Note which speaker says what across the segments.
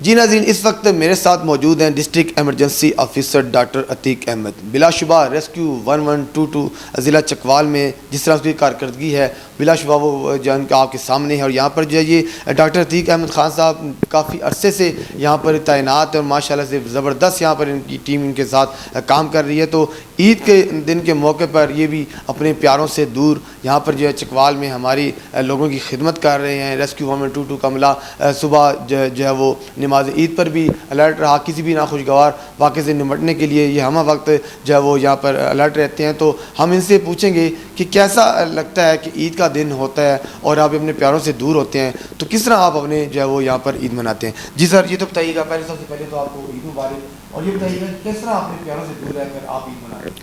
Speaker 1: जी नाज़रीन, इस वक्त मेरे साथ मौजूद हैं district emergency officer doctor Atiq Ahmad. बिलाशुबा रेस्क्यू 1122 ज़िला चकवाल में जिस तरह उसकी कारकर्दगी है, बिलाशुबा वो जान का आपके सामने है। और यहाँ पर जो है ये डॉक्टर अतीक अहमद ख़ान साहब काफ़ी अरसे से यहाँ पर तैनात है और माशाल्लाह से ज़बरदस्त यहाँ पर इनकी टीम इनके साथ काम कर रही है। तो ईद के दिन के मौके पर ये भी अपने प्यारों से दूर यहाँ पर जो है चकवाल में हमारी लोगों की खिदमत कर रहे हैं। रेस्क्यू 1122 का अमला सुबह जो है वो नमाज ईद पर भी अलर्ट रहा। किसी भी नाखुशगवार वाक़े से निपटने के लिए ये हम वक्त जो है वो यहाँ पर अलर्ट रहते हैं। तो हम इनसे पूछेंगे कि कैसा लगता है कि ईद का दिन होता है और आप अपने प्यारों से दूर होते हैं, तो किस तरह आप अपने जो है वो यहाँ पर ईद मनाते हैं। जी सर, ये तो बताइएगा पहले, सबसे पहले तो आपको ईद मुबारक। और ये बताइएगा किस तरह अपने प्यारों से दूर रहकर आप ईद मनाते हैं।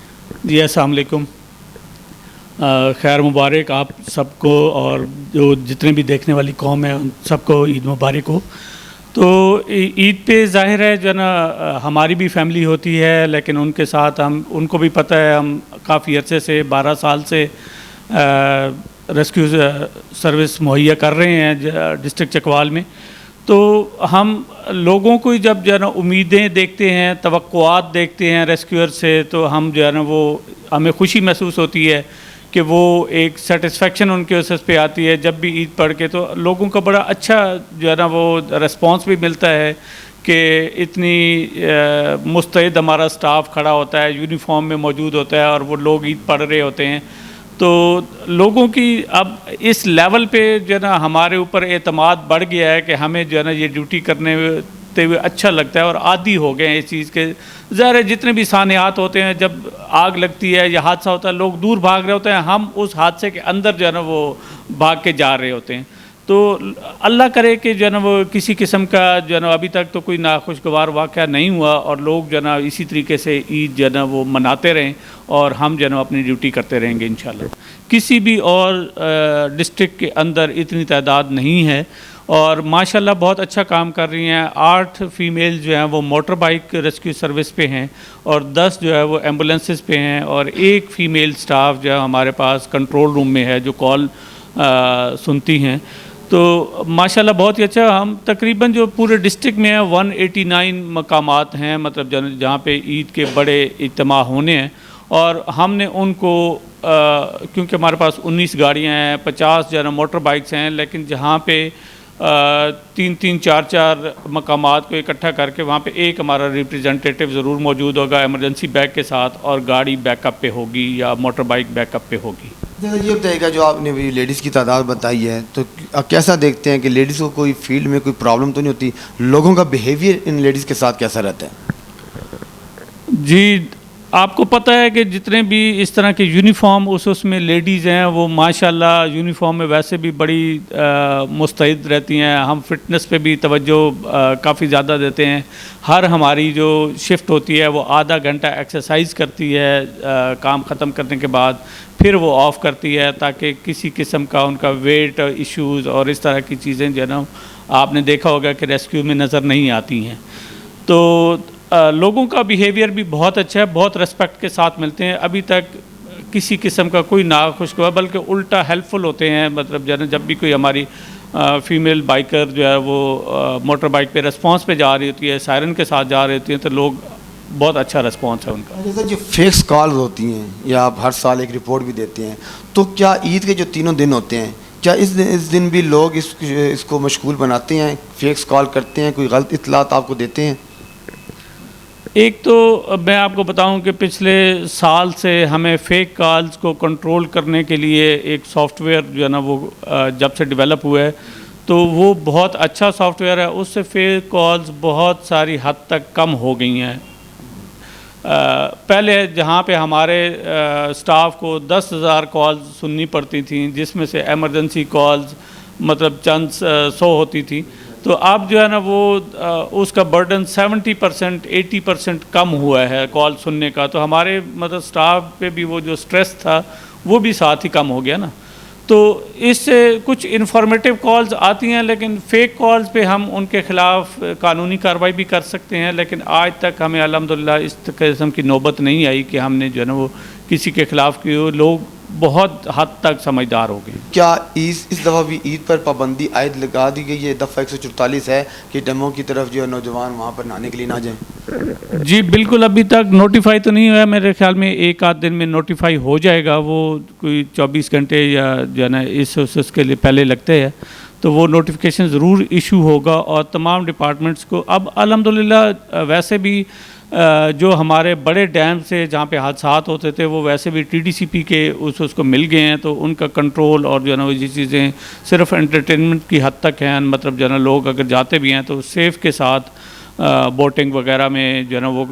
Speaker 2: जी अस्सलाम वालेकुम, खैर मुबारक आप सबको, और जो जितने भी देखने वाली कौम है उन सबको ईद मुबारक हो। तो ईद पे ज़ाहिर है जो ना हमारी भी फैमिली होती है, लेकिन उनके साथ उनको भी पता है हम काफ़ी अर्से से 12 साल से रेस्क्यू सर्विस मुहैया कर रहे हैं डिस्ट्रिक्ट चकवाल में। तो हम लोगों को जब जो है ना उम्मीदें देखते हैं, तवक्कुआत देखते हैं रेस्क्यूअर से, तो हम जो है ना वो हमें खुशी महसूस होती है कि वो एक सेटिस्फेक्शन उनके उस पे आती है। जब भी ईद पढ़ के तो लोगों का बड़ा अच्छा जो है ना वो रिस्पॉन्स भी मिलता है कि इतनी मुस्तैद हमारा स्टाफ खड़ा होता है, यूनिफॉर्म में मौजूद होता है और वो लोग ईद पढ़ रहे होते हैं। तो लोगों की अब इस लेवल पे जो है ना हमारे ऊपर एतमाद बढ़ गया है कि हमें जो है ना ये ड्यूटी करने हुए अच्छा लगता है और आदी हो गए हैं इस चीज़ के। ज़ाहिर है जितने भी सानियात होते हैं, जब आग लगती है या हादसा होता है, लोग दूर भाग रहे होते हैं, हम उस हादसे के अंदर जो है ना वो भाग के जा रहे होते हैं। तो अल्लाह करे कि जो है ना वो किसी किस्म का जो है ना अभी तक तो कोई नाखुशगवार वाक़या नहीं हुआ और लोग जो है ना इसी तरीके से ईद जो है ना वो मनाते रहें और हम जो है ना अपनी ड्यूटी करते रहेंगे इंशाल्लाह। किसी भी और डिस्ट्रिक्ट के अंदर इतनी तादाद नहीं है और माशाल्लाह बहुत अच्छा काम कर रही हैं। 8 फीमेल जो हैं वो मोटर बाइक रेस्क्यू सर्विस पे हैं और 10 जो है वो एम्बुलेंसेस पे हैं और 1 फीमेल स्टाफ जो है हमारे पास कंट्रोल रूम में है जो कॉल सुनती हैं। तो माशाल्लाह बहुत ही अच्छा। हम तकरीबन जो पूरे डिस्ट्रिक्ट में है 189 मकामात हैं, मतलब जहाँ पे ईद के बड़े इज्तिमा होने हैं और हमने उनको क्योंकि हमारे पास 19 गाड़ियाँ हैं, 50 जो है ना मोटर बाइक्स हैं, लेकिन जहाँ पे 3-3, 4-4 मकामात को इकट्ठा करके वहाँ पे एक हमारा रिप्रेजेंटेटिव ज़रूर मौजूद होगा इमरजेंसी बैग के साथ और गाड़ी बैकअप पे होगी या मोटर बाइक बैकअप पे होगी।
Speaker 1: जैसे ये बताइएगा, जो आपने भी लेडीज़ की तादाद बताई है, तो कैसा देखते हैं कि लेडीज़ को कोई फील्ड में कोई प्रॉब्लम तो नहीं होती? लोगों का बिहेवियर इन लेडीज़ के साथ कैसा रहता है?
Speaker 2: जी, आपको पता है कि जितने भी इस तरह के यूनिफॉर्म उसमें लेडीज़ हैं वो माशाल्लाह यूनिफॉर्म में वैसे भी बड़ी मुस्तैद रहती हैं। हम फिटनेस पे भी तवज्जो काफ़ी ज़्यादा देते हैं। हर हमारी जो शिफ्ट होती है वो आधा घंटा एक्सरसाइज करती है काम ख़त्म करने के बाद, फिर वो ऑफ़ करती है ताकि किसी किस्म का उनका वेट इश्यूज़ और इस तरह की चीज़ें जो है ना आपने देखा होगा कि रेस्क्यू में नज़र नहीं आती हैं। तो लोगों का बिहेवियर भी बहुत अच्छा है, बहुत रिस्पेक्ट के साथ मिलते हैं। अभी तक किसी किस्म का कोई नाखुशगवार, बल्कि उल्टा हेल्पफुल होते हैं। मतलब जब भी कोई हमारी फीमेल बाइकर जो है वो मोटर बाइक पे रिस्पांस पे जा रही होती है, सायरन के साथ जा रही होती हैं, तो लोग बहुत अच्छा रिस्पांस है उनका।
Speaker 1: जैसे जो फेक्स कॉल्स होती हैं या आप हर साल एक रिपोर्ट भी देते हैं, तो क्या ईद के जो तीनों दिन होते हैं, क्या इस दिन भी लोग इसको मशगूल बनाते हैं, फेक्स कॉल करते हैं, कोई गलत इत्तलात आपको देते हैं?
Speaker 2: एक तो मैं आपको बताऊं कि पिछले साल से हमें फ़ेक कॉल्स को कंट्रोल करने के लिए एक सॉफ्टवेयर जो है ना वो जब से डेवलप हुआ है, तो वो बहुत अच्छा सॉफ्टवेयर है। उससे फ़ेक कॉल्स बहुत सारी हद तक कम हो गई हैं। पहले जहाँ पे हमारे स्टाफ को 10,000 कॉल्स सुननी पड़ती थी, जिसमें से एमरजेंसी कॉल्स मतलब चंद 100 होती थी, तो अब जो है ना वो उसका बर्डन 70% 80% कम हुआ है कॉल सुनने का। तो हमारे मतलब स्टाफ पे भी वो जो स्ट्रेस था वो भी साथ ही कम हो गया ना। तो इससे कुछ इन्फॉर्मेटिव कॉल्स आती हैं, लेकिन फ़ेक कॉल्स पे हम उनके ख़िलाफ़ कानूनी कार्रवाई भी कर सकते हैं। लेकिन आज तक हमें अल्हम्दुलिल्लाह इस किस्म की नौबत नहीं आई कि हमने जो है ना वो किसी के ख़िलाफ़ की। लोग बहुत हद तक समझदार हो गए।
Speaker 1: क्या इस दफ़ा भी ईद पर पाबंदी आयद लगा दी गई है? दफ़ा 144 है कि डैमों की तरफ जो है नौजवान वहाँ पर नहाने के लिए ना जाएं।
Speaker 2: जी बिल्कुल, अभी तक नोटिफाई तो नहीं हुआ है, मेरे ख्याल में एक आध दिन में नोटिफाई हो जाएगा। वो कोई 24 घंटे या जो है ना इसके लिए पहले लगते हैं, तो वो नोटिफिकेशन ज़रूर इशू होगा और तमाम डिपार्टमेंट्स को अब अल्हम्दुलिल्लाह वैसे भी जो हमारे बड़े डैम से जहाँ पे हादसात होते थे वो वैसे भी टीडीसीपी के उसको मिल गए हैं, तो उनका कंट्रोल और जो है ना ये चीज़ें सिर्फ एंटरटेनमेंट की हद तक हैं। मतलब जो है ना लोग अगर जाते भी हैं तो सेफ़ के साथ बोटिंग वगैरह में जो है ना वो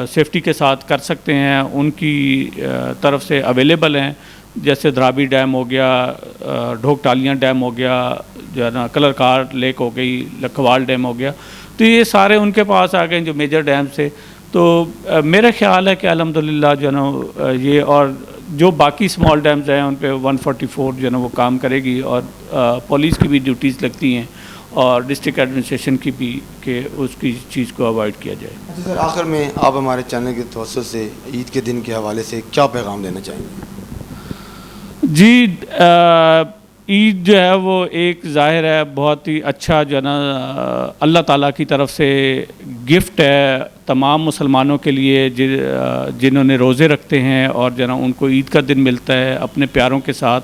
Speaker 2: सेफ्टी के साथ कर सकते हैं, उनकी तरफ से अवेलेबल हैं। जैसे धराबी डैम हो गया, ढोकटालियाँ डैम हो गया, जो है ना कलरकार लेक हो गई, लखवाल डैम हो गया, तो ये सारे उनके पास आ गए जो मेजर डैम से। तो मेरा ख्याल है कि अल्हम्दुलिल्लाह जो है ना ये और जो बाकी स्मॉल डैम्स हैं उन पे 144 जो है ना वो काम करेगी और पुलिस की भी ड्यूटीज़ लगती हैं और डिस्ट्रिक्ट एडमिनिस्ट्रेशन की भी, कि उसकी चीज़ को अवॉइड किया जाए।
Speaker 1: अच्छा सर, आखिर में आप हमारे चैनल के तवज्जो से ईद के दिन के हवाले से क्या पैगाम देना चाहेंगे?
Speaker 2: जी ईद जो है वो एक ज़ाहिर है बहुत ही अच्छा जो है ना अल्लाह ताला की तरफ से गिफ्ट है तमाम मुसलमानों के लिए जिन्होंने रोज़े रखते हैं और जो है ना उनको ईद का दिन मिलता है अपने प्यारों के साथ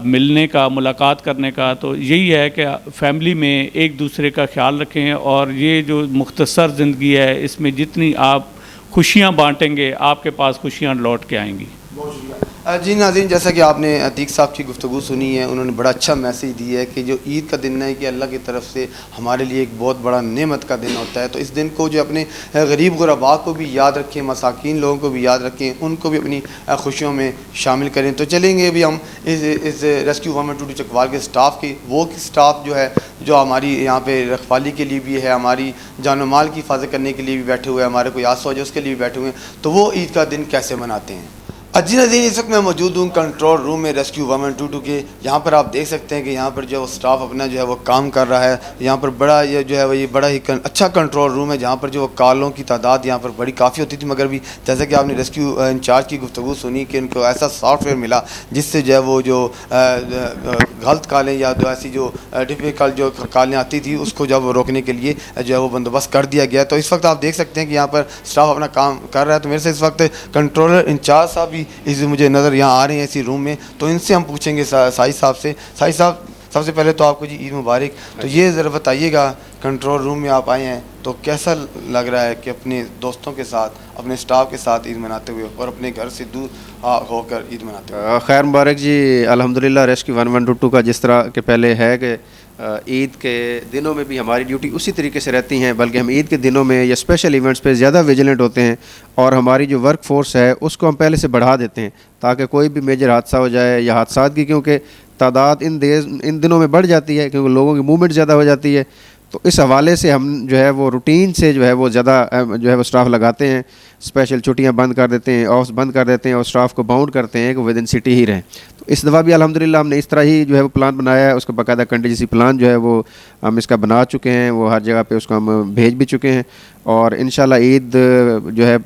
Speaker 2: मिलने का, मुलाकात करने का। तो यही है कि फ़ैमिली में एक दूसरे का ख्याल रखें और ये जो मुख्तसर ज़िंदगी है इसमें जितनी आप खुशियाँ बांटेंगे आपके पास खुशियाँ लौट के आएंगी।
Speaker 1: बहुत शुक्रिया। जी नाज़रीन, जैसा कि आपने अतीक साहब की गुफ्तगू सुनी है, उन्होंने बड़ा अच्छा मैसेज दिया है कि जो ईद का दिन है कि अल्लाह की तरफ से हमारे लिए एक बहुत बड़ा नेमत का दिन होता है। तो इस दिन को जो अपने गरीब गुरबा को भी याद रखें, मसाकीन लोगों को भी याद रखें, उनको भी अपनी खुशियों में शामिल करें। तो चलेंगे अभी हम इस रेस्क्यू 122 चकवाल के स्टाफ की, वो स्टाफ जो है जो हमारी यहाँ पे रखवाली के लिए भी है, हमारी जान माल की हिफाजत करने के लिए भी बैठे हुए हैं, हमारे कोई आस उसके लिए भी बैठे हुए हैं, तो वो ईद का दिन कैसे मनाते हैं। जी नाज़रीन, इस वक्त मैं मौजूद हूँ कंट्रोल रूम में रेस्क्यू 122 के। यहाँ पर आप देख सकते हैं कि यहाँ पर जो वो स्टाफ अपना जो है वो काम कर रहा है। यहाँ पर बड़ा ये जो है वो ये बड़ा ही अच्छा कंट्रोल रूम है, जहाँ पर जो कॉलों की तादाद यहाँ पर बड़ी काफ़ी होती थी, मगर भी जैसे कि आपने रेस्क्यू इंचार्ज की गुफ्तगू सुनी कि उनको ऐसा सॉफ्टवेयर मिला जिससे जो है वो जो गलत कॉलें या जो ऐसी जो डिफ़िकल्ट जो कॉलें आती थी उसको जब रोकने के लिए जो है वो बंदोबस्त कर दिया गया। तो इस वक्त आप देख सकते हैं कि यहाँ पर स्टाफ अपना काम कर रहा है। तो मेरे से इस वक्त कंट्रोलर इंचार्ज साहब भी इस मुझे नज़र यहाँ आ रहे हैं इसी रूम में, तो इनसे हम पूछेंगे साई साहब से। साई साहब, सबसे पहले तो आपको जी ईद मुबारक। तो ये ज़रा बताइएगा, कंट्रोल रूम में आप आए हैं तो कैसा लग रहा है कि अपने दोस्तों के साथ, अपने स्टाफ के साथ ईद मनाते हुए और अपने घर से दूर होकर ईद मनाते हुए?
Speaker 3: खैर मुबारक जी। अल्हम्दुलिल्लाह रेस्क्यू 122 का जिस तरह के पहले है कि ईद के दिनों में भी हमारी ड्यूटी उसी तरीके से रहती हैं, बल्कि हम ईद के दिनों में या स्पेशल इवेंट्स पे ज़्यादा विजिलेंट होते हैं और हमारी जो वर्क फोर्स है उसको हम पहले से बढ़ा देते हैं ताकि कोई भी मेजर हादसा हो जाए या हादसात की, क्योंकि तादाद इन दिनों में बढ़ जाती है क्योंकि लोगों की मूवमेंट ज़्यादा हो जाती है। तो इस हवाले से हम जो है वो रूटीन से जो है वो ज़्यादा जो है वो स्टाफ लगाते हैं, स्पेशल छुट्टियां बंद कर देते हैं, ऑफ्स बंद कर देते हैं और स्टाफ को बाउंड करते हैं कि विद इन सिटी ही रहें। तो इस दफ़ा भी अल्हम्दुलिल्लाह हमने इस तरह ही जो है वो प्लान बनाया है, उसका बाकायदा कंटीजेंसी प्लान जो है वो हम इसका बना चुके हैं, वो हर जगह पे उसको हम भेज भी चुके हैं और इंशाल्लाह ईद जो है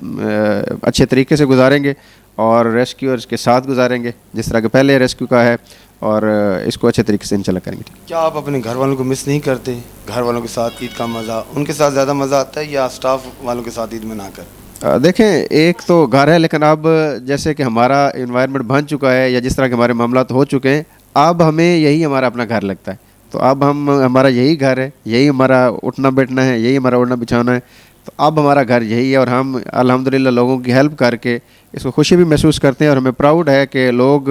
Speaker 3: अच्छे तरीके से गुजारेंगे और रेस्क्यूअर्स के साथ गुजारेंगे जिस तरह के पहले रेस्क्यू का है, और इसको अच्छे तरीके से इंशाल्लाह करेंगे।
Speaker 1: क्या आप अपने घर वालों को मिस नहीं करते? घर वालों के साथ ईद का मज़ा उनके साथ ज़्यादा मज़ा आता है या स्टाफ वालों के साथ ईद मनाकर?
Speaker 3: देखें, एक तो घर है, लेकिन अब जैसे कि हमारा इन्वायरमेंट बन चुका है या जिस तरह के हमारे मामलात हो चुके हैं, अब हमें यही हमारा अपना घर लगता है। तो अब हमारा यही घर है, यही हमारा उठना बैठना है, यही हमारा उड़ना बिछाना है। तो अब हमारा घर यही है और हम अल्हम्दुलिल्लाह लोगों की हेल्प करके इसको खुशी भी महसूस करते हैं और हमें प्राउड है कि लोग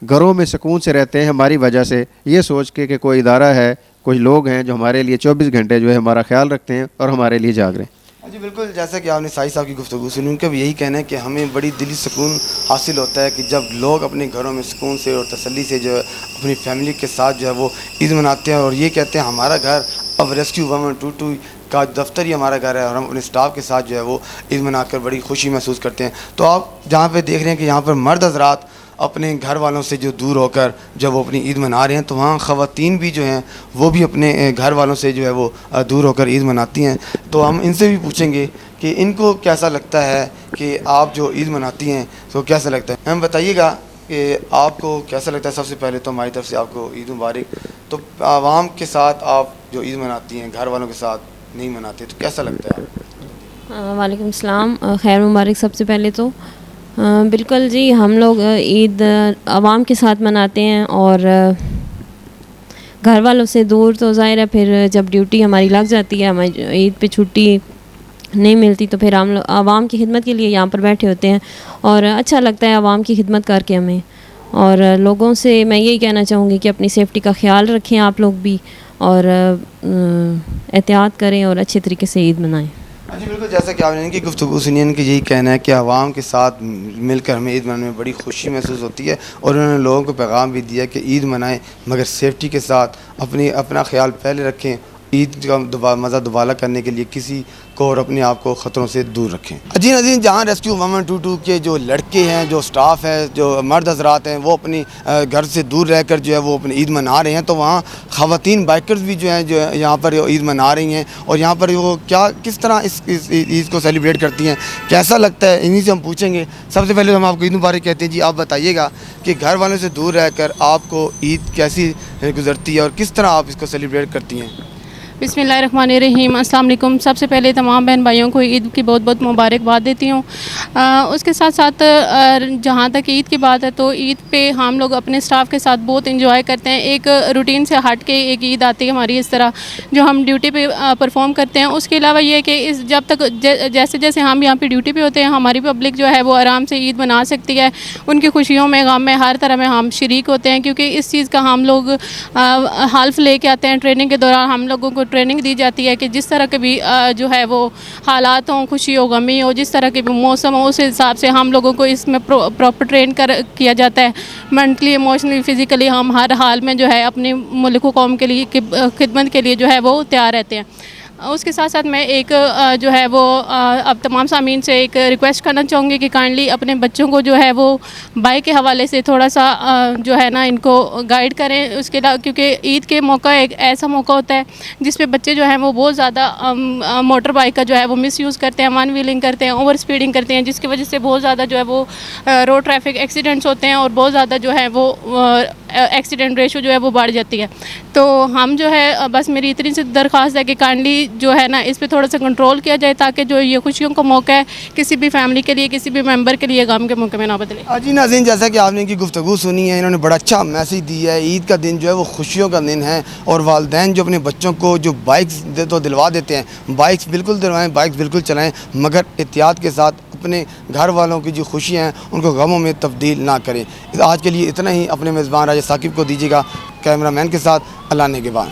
Speaker 3: घरों में सुकून से रहते हैं हमारी वजह से, ये सोच के कि कोई इदारा है, कुछ लोग हैं जो हमारे लिए 24 घंटे जो है हमारा ख्याल रखते हैं और हमारे लिए जाग रहे हैं।
Speaker 1: जी बिल्कुल, जैसा कि आपने साई साहब की गुफ्तगू सुनी, उनका भी यही कहना है कि हमें बड़ी दिली सुकून हासिल होता है कि जब लोग अपने घरों में सुकून से और तसल्ली से जो है अपनी फैमिली के साथ जो है वो ईद मनाते हैं और ये कहते हैं हमारा घर अब रेस्क्यू 122 का दफ्तर ही हमारा घर है और हम अपने स्टाफ के साथ जो है वो ईद मनाकर बड़ी खुशी महसूस करते हैं। तो आप जहाँ पे देख रहे हैं कि यहाँ पर मर्द हज़रात अपने घर वालों से जो दूर होकर जब वो अपनी ईद मना रहे हैं, तो वहाँ ख़वातीन भी जो हैं वो भी अपने घर वालों से जो है वो दूर होकर ईद मनाती हैं। तो हम इनसे भी पूछेंगे कि इनको कैसा लगता है कि आप जो ईद मनाती हैं तो कैसा लगता है। हम बताइएगा कि आपको कैसा लगता है, सबसे पहले तो हमारी तरफ से आपको ईद मुबारक। तो आवाम के साथ आप जो ईद मनाती हैं, घर वालों के साथ नहीं मनाते, तो कैसा लगता है आपको?
Speaker 4: वालेकुम सलाम, खैर मुबारक। सबसे पहले तो बिल्कुल जी, हम लोग ईद आवाम के साथ मनाते हैं और घर वालों से दूर। तो ज़ाहिर है फिर जब ड्यूटी हमारी लग जाती है, हमारी ईद पे छुट्टी नहीं मिलती, तो फिर हम लोग आवाम की खिदमत के लिए यहाँ पर बैठे होते हैं और अच्छा लगता है आवाम की खिदमत करके हमें। और लोगों से मैं यही कहना चाहूँगी कि अपनी सेफ़्टी का ख्याल रखें आप लोग भी, और एहतियात करें और अच्छे तरीके से ईद मनाएं।
Speaker 1: जी बिल्कुल, जैसा कि आपने इनकी गुफ्तगू सुनी, इनकी यही कहना है कि आवाम के साथ मिलकर हमें ईद मनाने में बड़ी खुशी महसूस होती है और उन्होंने लोगों को पैगाम भी दिया कि ईद मनाएं मगर सेफ्टी के साथ, अपना ख्याल पहले रखें, ईद का मज़ा दुबाला करने के लिए किसी को और अपने आप को ख़तरों से दूर रखें। जी नाज़रीन, जहाँ रेस्क्यू 1122 के जो लड़के हैं, जो स्टाफ है, जो मर्द हजरात हैं, वो अपनी घर से दूर रहकर जो है वो अपनी ईद मना रहे हैं, तो वहाँ ख़वातीन बाइकर्स भी जो हैं, जो यहाँ पर ईद मना रही हैं और यहाँ पर वो किस तरह इस ईद को सेलिब्रेट करती हैं, कैसा लगता है, इन्हीं से हम पूछेंगे। सबसे पहले हम आपको ईद मुबारक कहते हैं। जी आप बताइएगा कि घर वालों से दूर रहकर आपको ईद कैसी गुजरती है और किस तरह आप इसको सेलिब्रेट करती हैं?
Speaker 5: बिस्मिल्लाहिर्रहमानिर्रहीम, अस्सलाम वालेकुम। सबसे पहले तमाम बहन भाइयों को ईद की बहुत बहुत मुबारकबाद देती हूँ। उसके साथ साथ जहाँ तक ईद की बात है, तो ईद पे हम लोग अपने स्टाफ के साथ बहुत इंजॉय करते हैं। एक रूटीन से हट के एक ईद आती है हमारी, इस तरह जो हम ड्यूटी पे परफॉर्म करते हैं। उसके अलावा ये है कि इस जब तक जैसे जैसे हम यहाँ पे ड्यूटी पे होते हैं, हमारी पब्लिक जो है वो आराम से ईद मना सकती है। उनकी खुशियों में, गम में, हर तरह में हम शरीक होते हैं, क्योंकि इस चीज़ का हम लोग हल्फ लेके आते हैं। ट्रेनिंग के दौरान हम लोगों को ट्रेनिंग दी जाती है कि जिस तरह के भी जो है वो हालात हों, खुशी हो, गमी हो, जिस तरह के भी मौसम हो, उस हिसाब से हम लोगों को इसमें प्रॉपर ट्रेन किया जाता है। मेंटली, इमोशनली, फ़िज़िकली हम हर हाल में जो है अपने मुल्क कौम के लिए खिदमत के लिए जो है वो तैयार रहते हैं। उसके साथ साथ मैं एक जो है वो अब तमाम सामीन से एक रिक्वेस्ट करना चाहूँगी कि काइंडली अपने बच्चों को जो है वो बाइक के हवाले से थोड़ा सा जो है ना इनको गाइड करें। उसके अलावा क्योंकि ईद के मौका एक ऐसा मौका होता है जिस पे बच्चे जो हैं वो बहुत ज़्यादा मोटर बाइक का जो है वो मिसयूज़ करते हैं, वन व्हीलिंग करते हैं, ओवर स्पीडिंग करते हैं, जिसकी वजह से बहुत ज़्यादा जो है वो रोड ट्रैफिक एक्सीडेंट्स होते हैं और बहुत ज़्यादा जो है वो एक्सीडेंट रेशो जो है वो बढ़ जाती है। तो हम जो है बस मेरी इतनी सी दरख्वास्त है कि काइंडली जो है ना इस पे थोड़ा सा कंट्रोल किया जाए, ताकि जो ये खुशियों का मौका है किसी भी फैमिली के लिए, किसी भी मेंबर के लिए गम के मौके में ना बदले।
Speaker 1: जी नाज़रीन, जैसा कि आपने इनकी गुफ्तगू सुनी है, इन्होंने बड़ा अच्छा मैसेज दिया है। ईद का दिन जो है वो खुशियों का दिन है और वालिदैन जो अपने बच्चों को जो बाइक्स तो दिलवा देते हैं, बाइक्स बिल्कुल दिलवाएँ, बाइक्स बिल्कुल चलाएँ, मगर एहतियात के साथ अपने घर वालों की जो खुशियाँ हैं उनको गमों में तब्दील ना करें। आज के लिए इतना ही। अपने मेज़बान राजा साकिब को दीजिएगा, कैमरामैन के साथ अल्लाह ने के बाद।